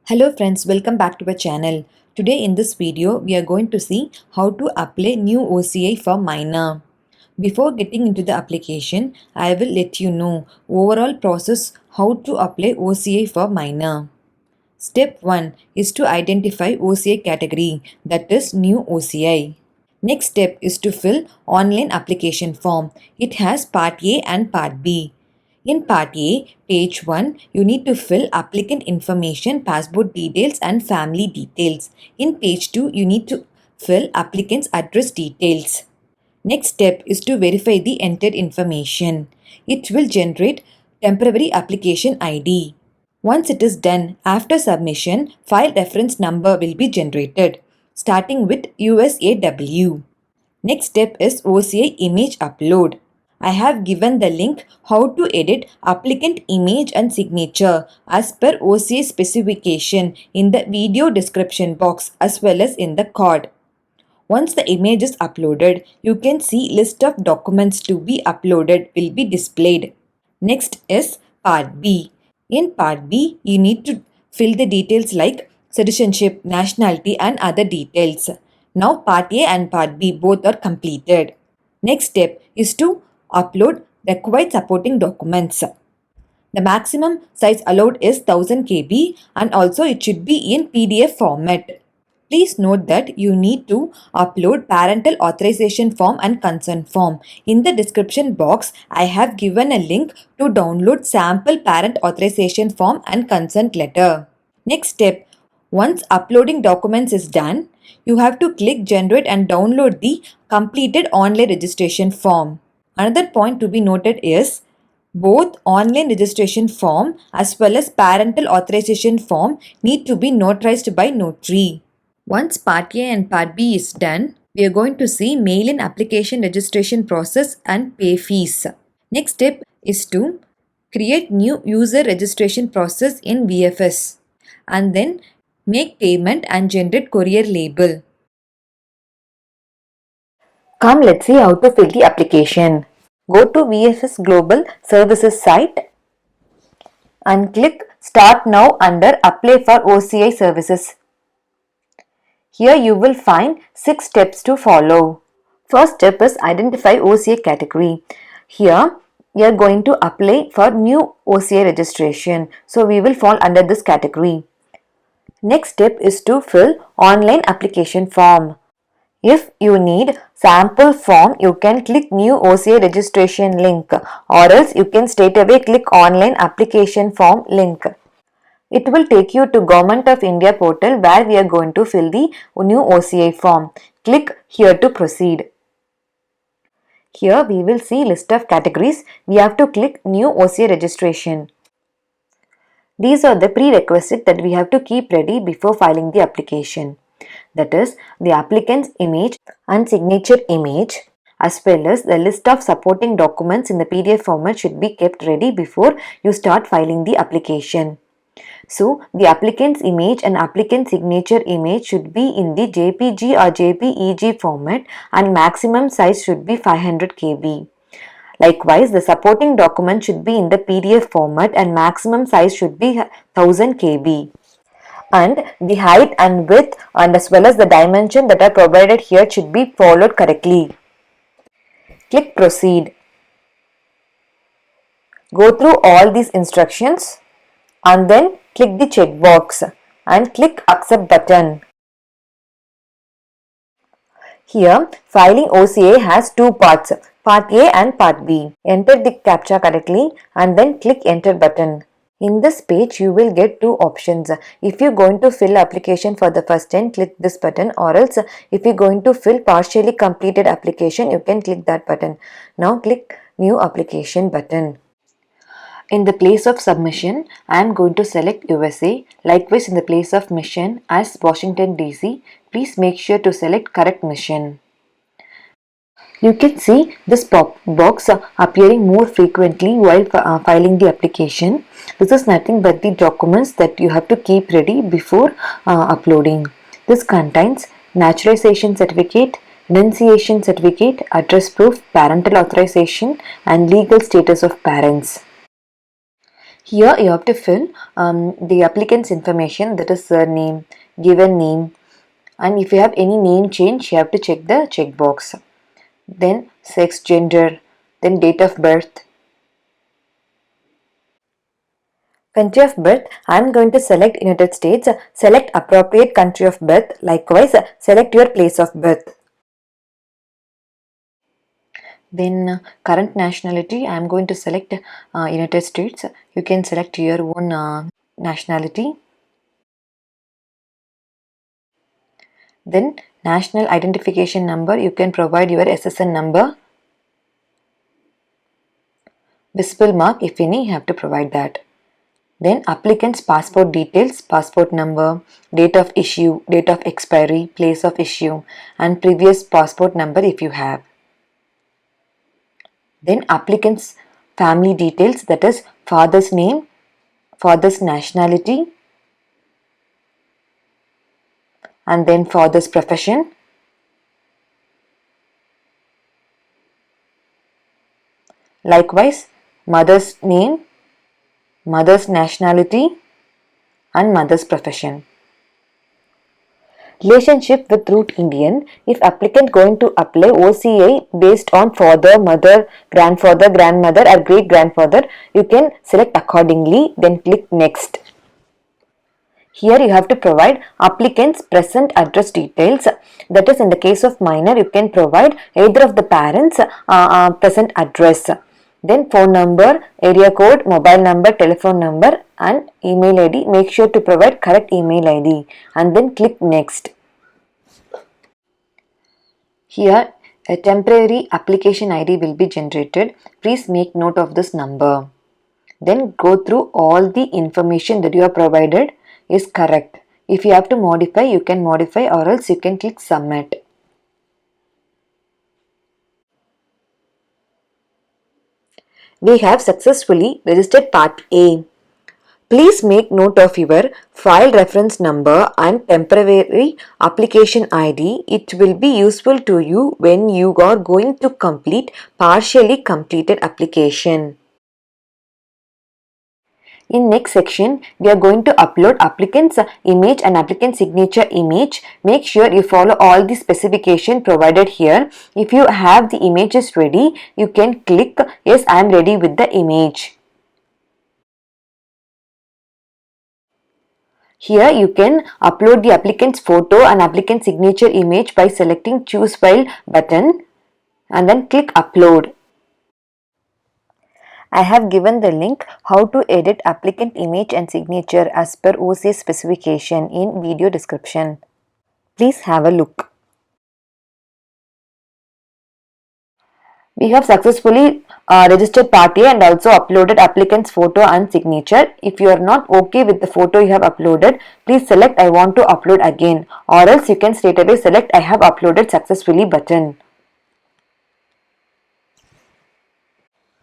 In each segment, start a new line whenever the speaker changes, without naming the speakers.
Hello friends, welcome back to our channel. Today in this video, we are going to see how to apply new OCI for minor. Before getting into the application, I will let you know overall process how to apply OCI for minor. Step 1 is to identify OCI category, that is new OCI. Next step is to fill online application form. It has part A and part B. In part A, page 1, you need to fill applicant information, passport details and family details. In page 2, you need to fill applicant's address details. Next step is to verify the entered information. It will generate temporary application ID. Once it is done, after submission, file reference number will be generated, starting with USAW. Next step is OCI image upload. I have given the link how to edit applicant image and signature as per OCI specification in the video description box as well as in the card. Once the image is uploaded, you can see list of documents to be uploaded will be displayed. Next is part B. In part B, you need to fill the details like citizenship, nationality and other details. Now part A and part B both are completed. Next step is to upload required supporting documents. The maximum size allowed is 1000 KB and also it should be in PDF format. Please note that you need to upload parental authorization form and consent form. In the description box, I have given a link to download sample parent authorization form and consent letter. Next step, once uploading documents is done, you have to click generate and download the completed online registration form. Another point to be noted is both online registration form as well as parental authorization form need to be notarized by Notary. Once part A and part B is done, we are going to see mail-in application registration process and pay fees. Next step is to create new user registration process in VFS and then make payment and generate courier label. Come, let's see how to fill the application. Go to VFS Global Services site and click Start Now under Apply for OCI Services. Here you will find 6 steps to follow. First step is identify OCI category. Here we are going to apply for new OCI registration. So we will fall under this category. Next step is to fill online application form. If you need sample form, you can click new OCI registration link or else you can straight away click online application form link. It will take you to Government of India portal where we are going to fill the new OCI form. Click here to proceed. Here we will see list of categories. We have to click new OCI registration. These are the prerequisites that we have to keep ready before filing the application. That is the applicant's image and signature image as well as the list of supporting documents in the PDF format should be kept ready before you start filing the application. So, the applicant's image and applicant signature image should be in the JPG or JPEG format and maximum size should be 500 KB. Likewise, the supporting document should be in the PDF format and maximum size should be 1000 KB. And the height and width and as well as the dimension that are provided here should be followed correctly. Click Proceed. Go through all these instructions and then click the checkbox and click Accept button. Here, filing OCA has two parts, Part A and Part B. Enter the CAPTCHA correctly and then click Enter button. In this page, you will get two options. If you are going to fill application for the first time, click this button or else if you are going to fill partially completed application, you can click that button. Now click New Application button. In the place of submission, I am going to select USA. Likewise, in the place of mission as Washington DC, please make sure to select correct mission. You can see this pop box appearing more frequently while filing the application. This is nothing but the documents that you have to keep ready before uploading. This contains naturalization certificate, renunciation certificate, address proof, parental authorization and legal status of parents. Here you have to fill the applicant's information, that is surname, given name, and if you have any name change you have to check the checkbox. Then sex, gender, then date of birth. Country of birth, I am going to select United States. Select appropriate country of birth. Likewise, select your place of birth. Then current nationality, I am going to select United States. You can select your own nationality. Then national identification number, you can provide your SSN number. Visible mark, if any, you have to provide that. Then applicant's passport details, passport number, date of issue, date of expiry, place of issue, and previous passport number if you have. Then applicant's family details, that is father's name, father's nationality, and then father's profession. Likewise, mother's name, mother's nationality, and mother's profession. Relationship with root Indian. If applicant going to apply OCI based on father, mother, grandfather, grandmother or great grandfather, you can select accordingly, then click next. Here you have to provide applicant's present address details. That is, in the case of minor, you can provide either of the parents' present address. Then phone number, area code, mobile number, telephone number and email ID. Make sure to provide correct email ID and then click next. Here a temporary application ID will be generated. Please make note of this number. Then go through all the information that you have provided is correct. If you have to modify, you can modify or else you can click submit. We have successfully registered Part A. Please make note of your file reference number and temporary application ID. It will be useful to you when you are going to complete partially completed application. In next section, we are going to upload applicant's image and applicant signature image. Make sure you follow all the specification provided here. If you have the images ready, you can click yes, I am ready with the image. Here you can upload the applicant's photo and applicant signature image by selecting choose file button and then click upload. I have given the link how to edit applicant image and signature as per OCI specification in video description. Please have a look. We have successfully registered Part A and also uploaded applicant's photo and signature. If you are not okay with the photo you have uploaded, please select I want to upload again, or else you can straightaway select I have uploaded successfully button.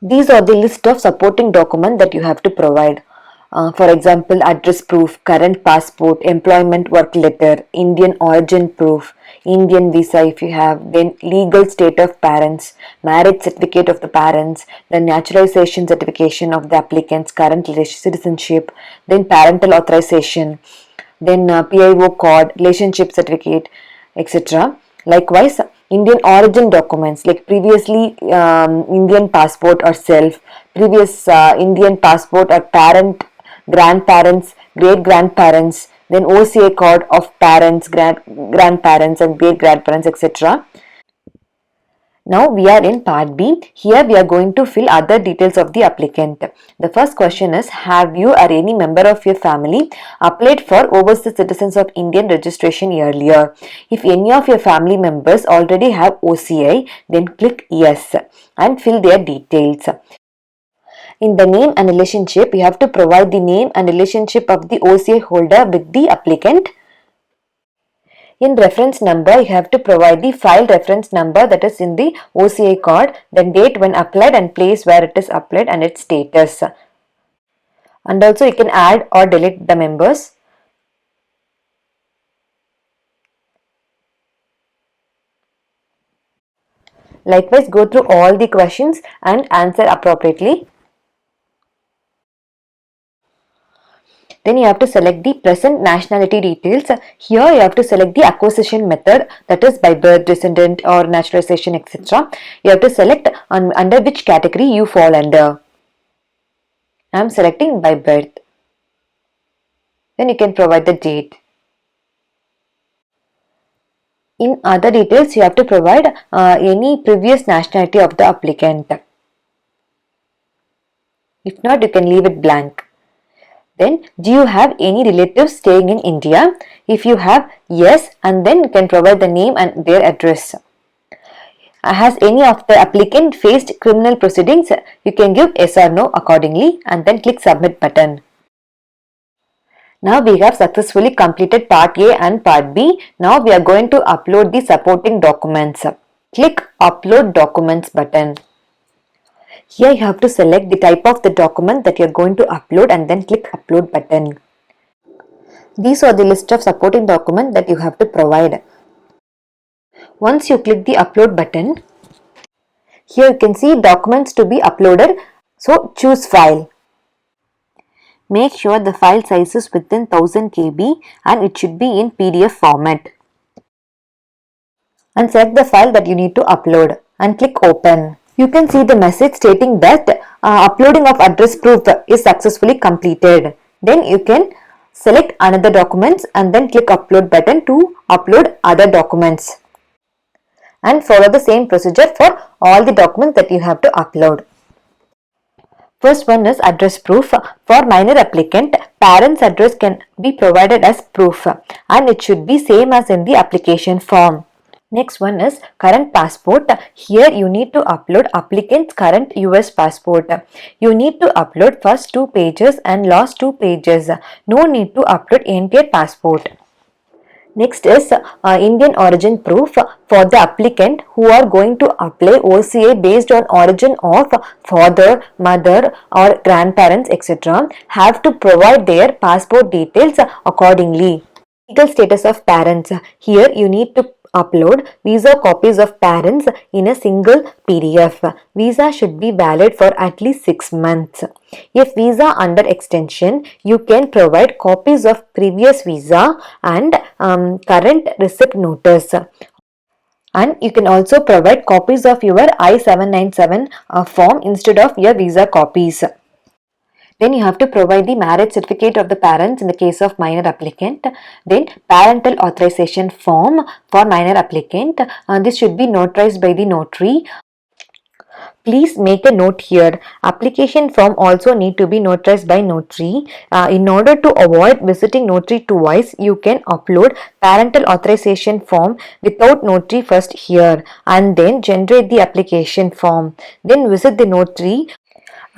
These are the list of supporting documents that you have to provide. For example, address proof, current passport, employment work letter, Indian origin proof, Indian visa if you have, then legal state of parents, marriage certificate of the parents, then naturalization certification of the applicant's current citizenship, then parental authorization, then PIO card, relationship certificate, etc. Likewise, Indian origin documents like previously Indian passport or self, previous Indian passport or parent, grandparents, great grandparents, then OCI card of parents, grandparents and great grandparents, etc. Now we are in part B. Here we are going to fill other details of the applicant. The first question is, have you or any member of your family applied for overseas citizens of Indian registration earlier? If any of your family members already have OCI, then click yes and fill their details. In the name and relationship, you have to provide the name and relationship of the OCI holder with the applicant. In reference number, you have to provide the file reference number that is in the OCI card, then date when applied and place where it is applied and its status. And also you can add or delete the members. Likewise, go through all the questions and answer appropriately. Then you have to select the present nationality details. Here you have to select the acquisition method, that is by birth, descendant or naturalization, etc. You have to select under which category you fall under. I am selecting by birth. Then you can provide the date. In other details, you have to provide any previous nationality of the applicant. If not, you can leave it blank. Then, do you have any relatives staying in India? If you have, yes, and then you can provide the name and their address. Has any of the applicant faced criminal proceedings? You can give yes or no accordingly and then click submit button. Now we have successfully completed part A and part B. Now we are going to upload the supporting documents. Click upload documents button. Here you have to select the type of the document that you are going to upload and then click upload button. These are the list of supporting documents that you have to provide. Once you click the upload button, here you can see documents to be uploaded. So choose file. Make sure the file size is within 1000 KB and it should be in PDF format. And select the file that you need to upload and click open. You can see the message stating that uploading of address proof is successfully completed. Then you can select another documents and then click upload button to upload other documents. And follow the same procedure for all the documents that you have to upload. First one is address proof. For minor applicant, parent's address can be provided as proof and it should be same as in the application form. Next one is current passport. Here you need to upload applicant's current US passport. You need to upload first 2 pages and last 2 pages. No need to upload entire passport. Next is Indian origin proof for the applicant who are going to apply OCI based on origin of father, mother or grandparents, etc. have to provide their passport details accordingly. Legal status of parents. Here you need to upload visa copies of parents in a single PDF. Visa should be valid for at least 6 months. If visa under extension, you can provide copies of previous visa and current receipt notice. And you can also provide copies of your I-797 form instead of your visa copies. Then you have to provide the marriage certificate of the parents in the case of minor applicant. Then parental authorization form for minor applicant. This should be notarized by the notary. Please make a note here. Application form also need to be notarized by notary. In order to avoid visiting notary twice, you can upload parental authorization form without notary first here and then generate the application form. Then visit the notary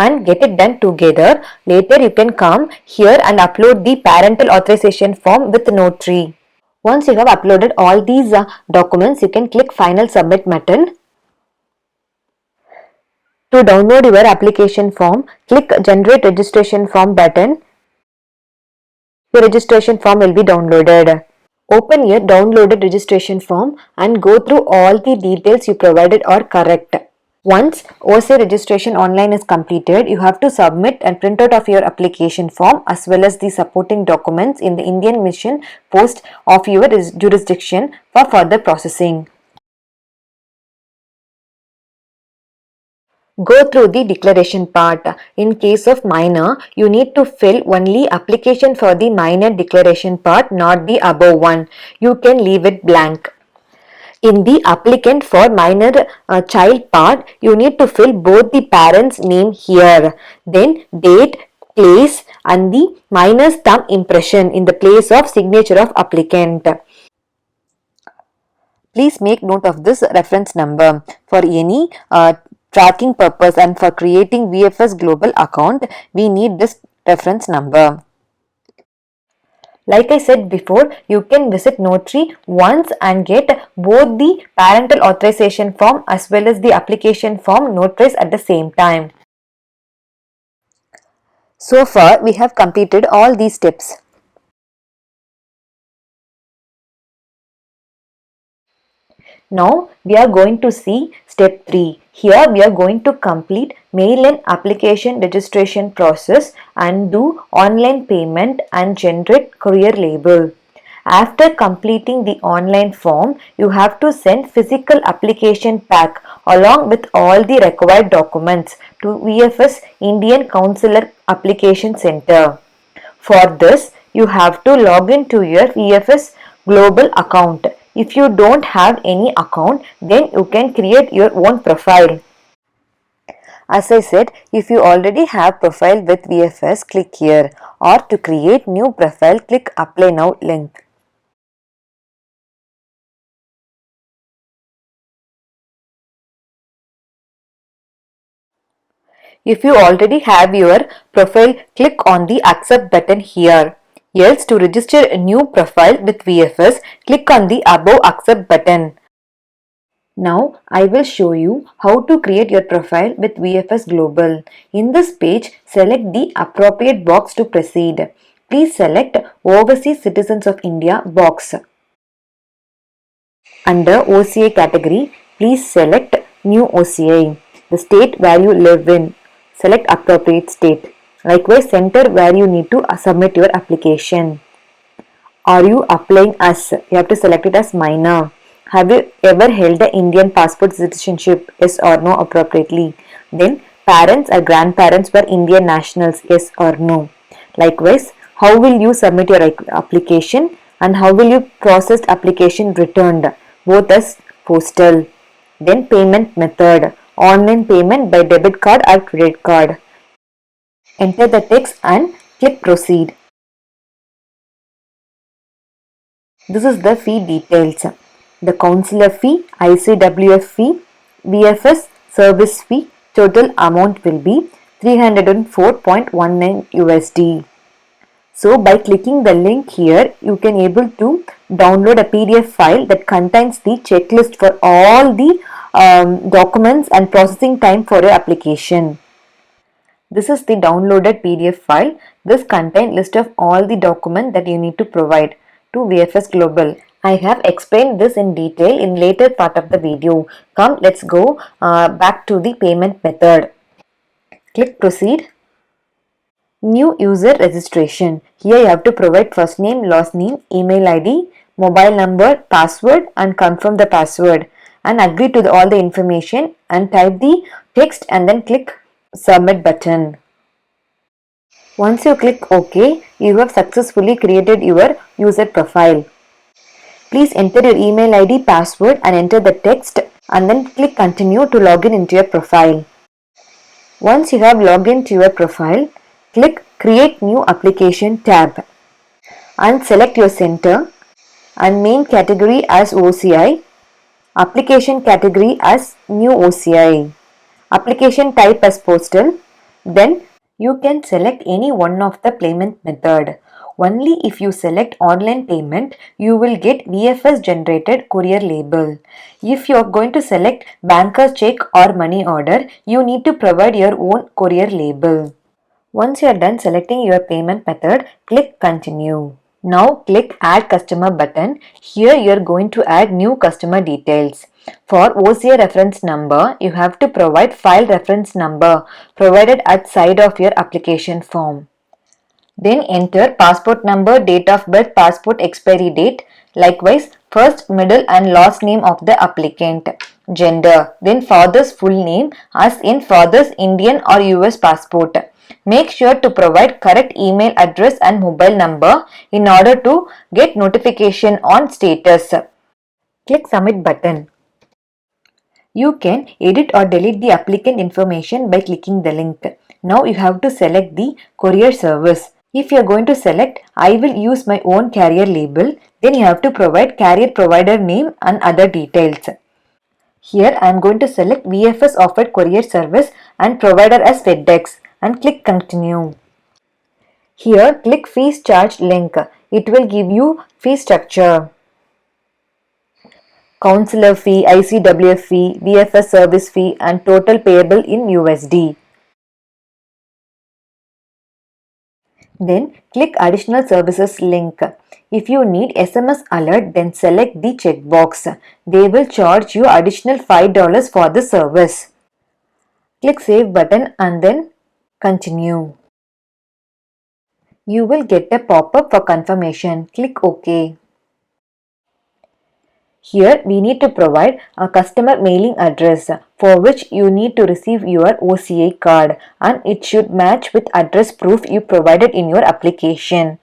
and get it done together. Later you can come here and upload the parental authorization form with notary. Once you have uploaded all these documents, you can click final submit button. To download your application form, click generate registration form button. Your registration form will be downloaded. Open your downloaded registration form and go through all the details you provided are correct. Once OCI registration online is completed, you have to submit a printout of your application form as well as the supporting documents in the Indian Mission Post of your jurisdiction for further processing. Go through the declaration part. In case of minor, you need to fill only application for the minor declaration part, not the above one. You can leave it blank. In the applicant for minor child part, you need to fill both the parents' name here. Then date, place and the minor's thumb impression in the place of signature of applicant. Please make note of this reference number. For any tracking purpose and for creating VFS Global account, we need this reference number. Like I said before, you can visit notary once and get both the parental authorization form as well as the application form notarized at the same time. So far, we have completed all these steps. Now, we are going to see step 3, Here we are going to complete mail-in application registration process and do online payment and generate courier label. After completing the online form, you have to send physical application pack along with all the required documents to VFS Indian Consular Application Center. For this, you have to log into your VFS Global account. If you don't have any account, then you can create your own profile. As I said, if you already have profile with VFS, click here, or to create new profile, click Apply Now link. If you already have your profile, click on the Accept button here. Else, to register a new profile with VFS, click on the above Accept button. Now, I will show you how to create your profile with VFS Global. In this page, select the appropriate box to proceed. Please select Overseas Citizens of India box. Under OCI category, please select New OCI. The state where you live in. Select appropriate state. Likewise, center where you need to submit your application. Are you applying as? You have to select it as minor. Have you ever held the Indian passport citizenship? Yes or no appropriately. Then parents or grandparents were Indian nationals? Yes or no. Likewise, how will you submit your application and how will you process application returned? Both as postal. Then payment method. Online payment by debit card or credit card. Enter the text and click proceed. This is the fee details. The consular fee, ICWF fee, VFS service fee, total amount will be 304.19 USD. So by clicking the link here, you can able to download a PDF file that contains the checklist for all the documents and processing time for your application. This is the downloaded PDF file. This contains list of all the documents that you need to provide to VFS Global. I have explained this in detail in later part of the video. Come, let's go back to the payment method. Click proceed. New user registration. Here you have to provide first name, last name, email ID, mobile number, password and confirm the password and agree to all the information and type the text and then click submit button. Once you click OK, you have successfully created your user profile. Please enter your email ID, password and enter the text and then click continue to log in into your profile. Once you have logged into your profile, click create new application tab and select your center and main category as OCI, application category as new OCI, application type as postal. Then you can select any one of the payment method. Only if you select online payment, you will get VFS generated courier label. If you are going to select banker's check or money order, you need to provide your own courier label. Once you are done selecting your payment method, click continue. Now click add customer button. Here you are going to add new customer details. For OCI reference number, you have to provide file reference number provided at side of your application form. Then enter passport number, date of birth, passport expiry date, likewise first, middle and last name of the applicant, gender, then father's full name as in father's Indian or US passport. Make sure to provide correct email address and mobile number in order to get notification on status. Click submit button. You can edit or delete the applicant information by clicking the link. Now you have to select the courier service. If you are going to select I will use my own carrier label, then you have to provide carrier provider name and other details. Here I am going to select VFS offered courier service and provider as FedEx and click continue. Here click fees charged link. It will give you fee structure. Consular fee, ICWF fee, VFS service fee and total payable in USD. Then click additional services link. If you need SMS alert, then select the checkbox. They will charge you additional $5 for the service. Click Save button and then Continue. You will get a pop-up for confirmation. Click OK. Here we need to provide a customer mailing address for which you need to receive your OCI card, and it should match with address proof you provided in your application.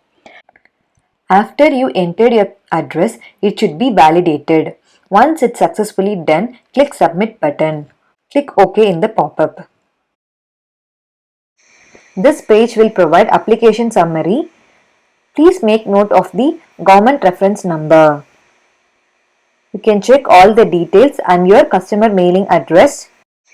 After you entered your address, it should be validated. Once it's successfully done, click Submit button. Click OK in the pop-up. This page will provide application summary. Please make note of the government reference number. You can check all the details and your customer mailing address,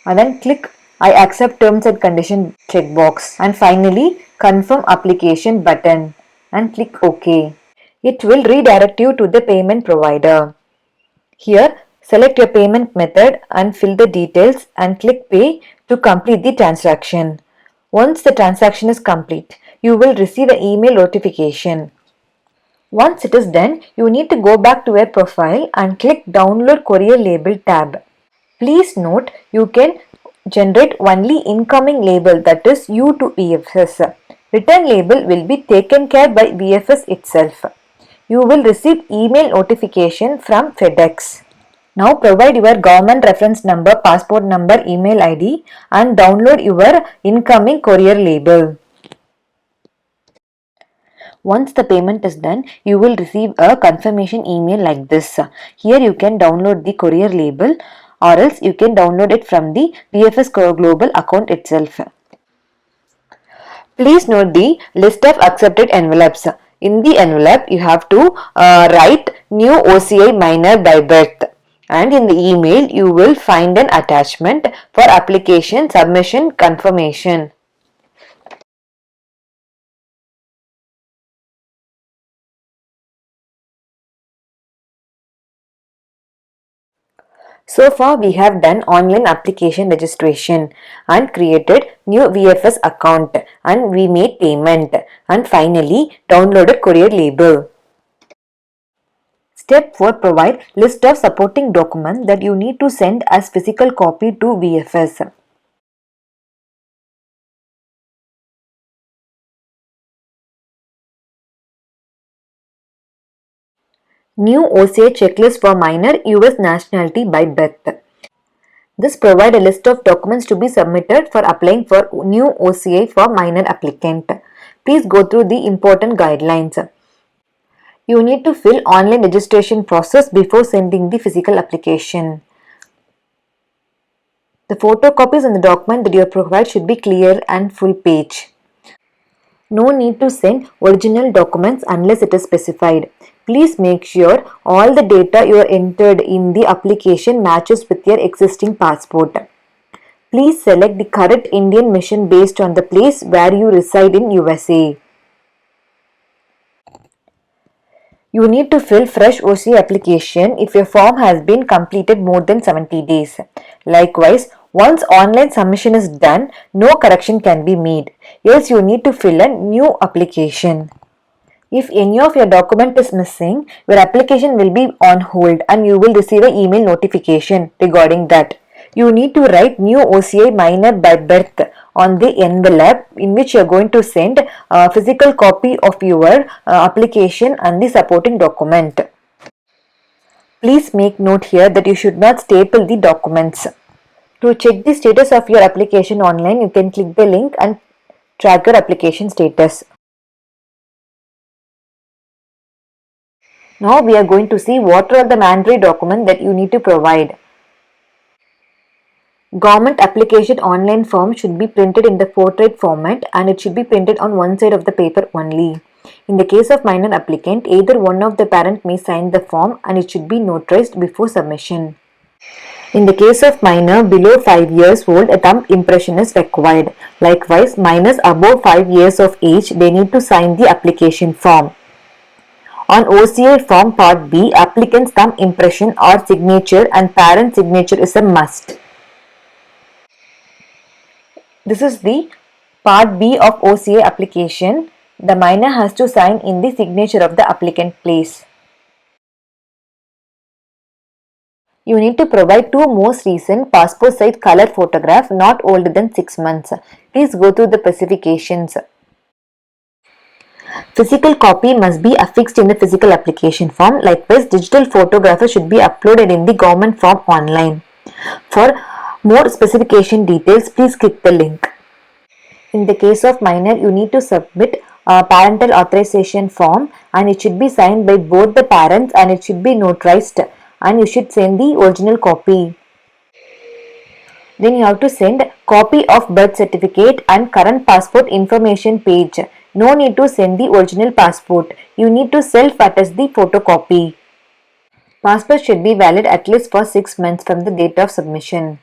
and then click I accept terms and condition checkbox, and finally confirm application button and click OK. It will redirect you to the payment provider. Here select your payment method and fill the details and click pay to complete the transaction. Once the transaction is complete, you will receive an email notification. Once it is done, you need to go back to your profile and click Download Courier Label tab. Please note you can generate only incoming label, that is U to VFS. Return label will be taken care by VFS itself. You will receive email notification from FedEx. Now provide your government reference number, passport number, email ID and download your incoming courier label. Once the payment is done, you will receive a confirmation email like this. Here you can download the courier label, or else you can download it from the VFS Global account itself. Please note the list of accepted envelopes. In the envelope, you have to write new OCI minor by birth. And in the email, you will find an attachment for application submission confirmation. So far we have done online application registration and created new VFS account, and we made payment, and finally downloaded courier label. Step 4. Provide list of supporting documents that you need to send as physical copy to VFS. New OCI checklist for minor US nationality by birth. This provides a list of documents to be submitted for applying for new OCI for minor applicant. Please go through the important guidelines. You need to fill online registration process before sending the physical application. The photocopies and the document that you provide should be clear and full page. No need to send original documents unless it is specified. Please make sure all the data you entered in the application matches with your existing passport. Please select the correct Indian mission based on the place where you reside in USA. You need to fill fresh OCI application if your form has been completed more than 70 days. Likewise, once online submission is done, no correction can be made. Else you need to fill a new application. If any of your document is missing, your application will be on hold and you will receive an email notification regarding that. You need to write new OCI minor by birth on the envelope in which you are going to send a physical copy of your application and the supporting document. Please make note here that you should not staple the documents. To check the status of your application online, you can click the link and track your application status. Now we are going to see what are the mandatory documents that you need to provide. Government application online form should be printed in the portrait format and it should be printed on one side of the paper only. In the case of minor applicant, either one of the parent may sign the form and it should be notarized before submission. In the case of minor below 5 years old, a thumb impression is required. Likewise, minors above 5 years of age, they need to sign the application form. On OCI form part B, applicant's thumb impression or signature and parent signature is a must. This is the part B of OCI application. The minor has to sign in the signature of the applicant place. You need to provide two most recent passport size color photograph not older than 6 months. Please go through the specifications. Physical copy must be affixed in the physical application form. Likewise, digital photographer should be uploaded in the government form online. For more specification details, please click the link. In the case of minor, you need to submit a parental authorization form and it should be signed by both the parents and it should be notarized and you should send the original copy. Then you have to send copy of birth certificate and current passport information page. No need to send the original passport. You need to self-attest the photocopy. Passport should be valid at least for 6 months from the date of submission.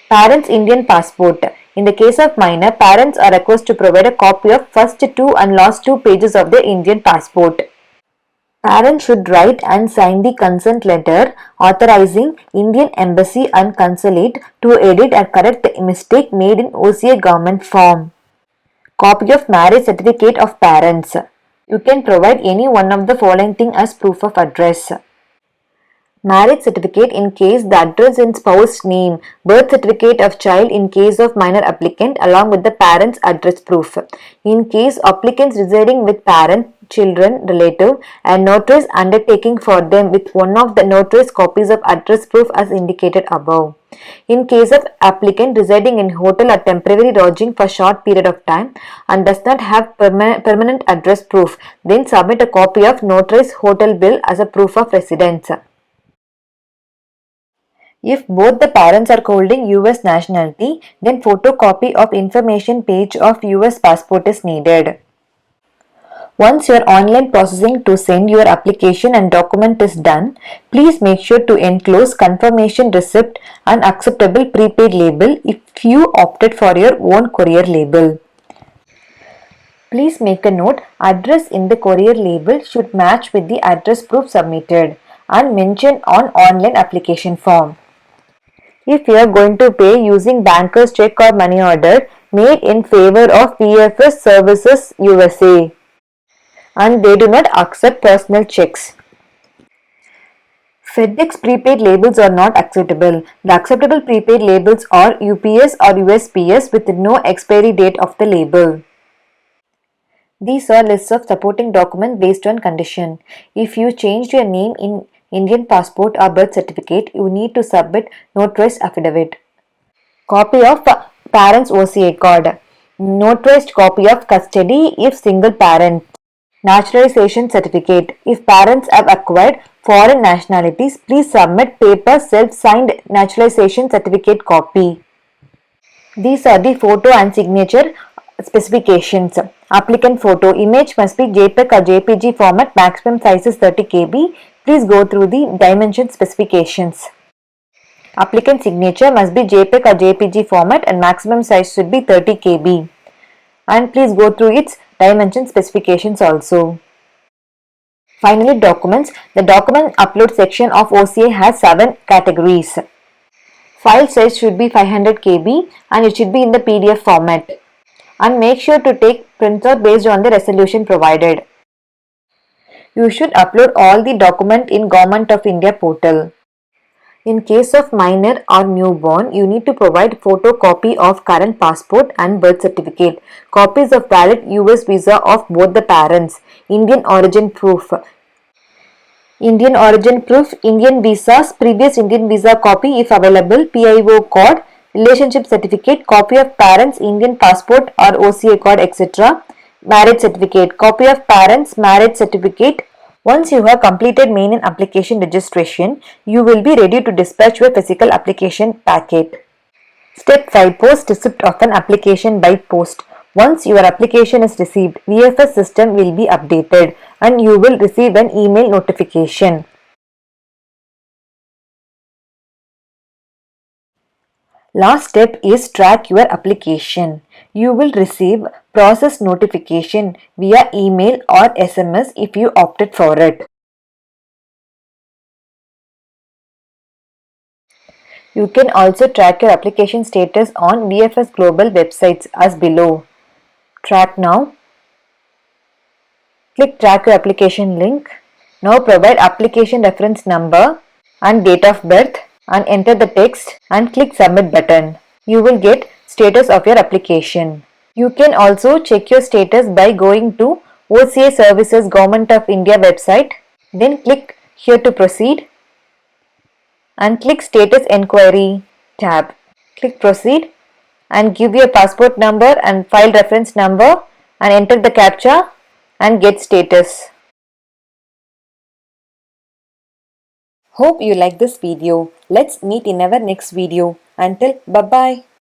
Parents' Indian passport. In the case of minor, parents are requested to provide a copy of first 2 and last 2 pages of their Indian passport. Parents should write and sign the consent letter authorizing Indian Embassy and Consulate to edit and correct the mistake made in OCI government form. Copy of marriage certificate of parents. You can provide any one of the following thing as proof of address. Marriage certificate in case the address in spouse name, birth certificate of child in case of minor applicant along with the parent's address proof. In case applicants residing with parent, children, relative and notarized undertaking for them with one of the notarized copies of address proof as indicated above. In case of applicant residing in hotel or temporary lodging for short period of time and does not have permanent address proof, then submit a copy of notarized hotel bill as a proof of residence. If both the parents are holding US nationality, then photocopy of information page of US passport is needed. Once your online processing to send your application and document is done, please make sure to enclose confirmation receipt and acceptable prepaid label if you opted for your own courier label. Please make a note, address in the courier label should match with the address proof submitted and mentioned on online application form. If you are going to pay using banker's check or money order made in favor of VFS Services USA and they do not accept personal checks. FedEx prepaid labels are not acceptable. The acceptable prepaid labels are UPS or USPS with no expiry date of the label. These are lists of supporting documents based on condition. If you changed your name in Indian passport or birth certificate, you need to submit notarized affidavit. Copy of parent's OCI card. Notarized copy of custody if single parent. Naturalization certificate. If parents have acquired foreign nationalities, please submit paper self-signed naturalization certificate copy. These are the photo and signature specifications. Applicant photo. Image must be JPEG or JPG format. Maximum size is 30 KB. Please go through the dimension specifications. Applicant signature must be JPEG or JPG format and maximum size should be 30 KB. And please go through its dimension specifications also. Finally, documents. The document upload section of OCI has 7 categories. File size should be 500 KB and it should be in the PDF format. And make sure to take printout based on the resolution provided. You should upload all the document in Government of India portal. In case of minor or newborn, you need to provide photocopy of current passport and birth certificate, copies of valid US visa of both the parents, Indian origin proof, Indian visas, previous Indian visa copy if available, PIO code, relationship certificate, copy of parents' Indian passport or OCI card, etc. Marriage certificate, copy of parents' marriage certificate. Once you have completed main and application registration, you will be ready to dispatch your physical application packet. Step 5. Post receipt of an application by post. Once your application is received, VFS system will be updated and you will receive an email notification. Last step is track your application. You will receive process notification via email or SMS if you opted for it. You can also track your application status on VFS Global websites as below. Track now. Click track your application link. Now provide application reference number and date of birth. and enter the text and click submit button. You will get status of your application. You can also check your status by going to OCI Services Government of India website. Then click here to proceed and click status enquiry tab. Click proceed and give your passport number and file reference number and enter the captcha and get status. Hope you like this video. Let's meet in our next video. Until bye bye.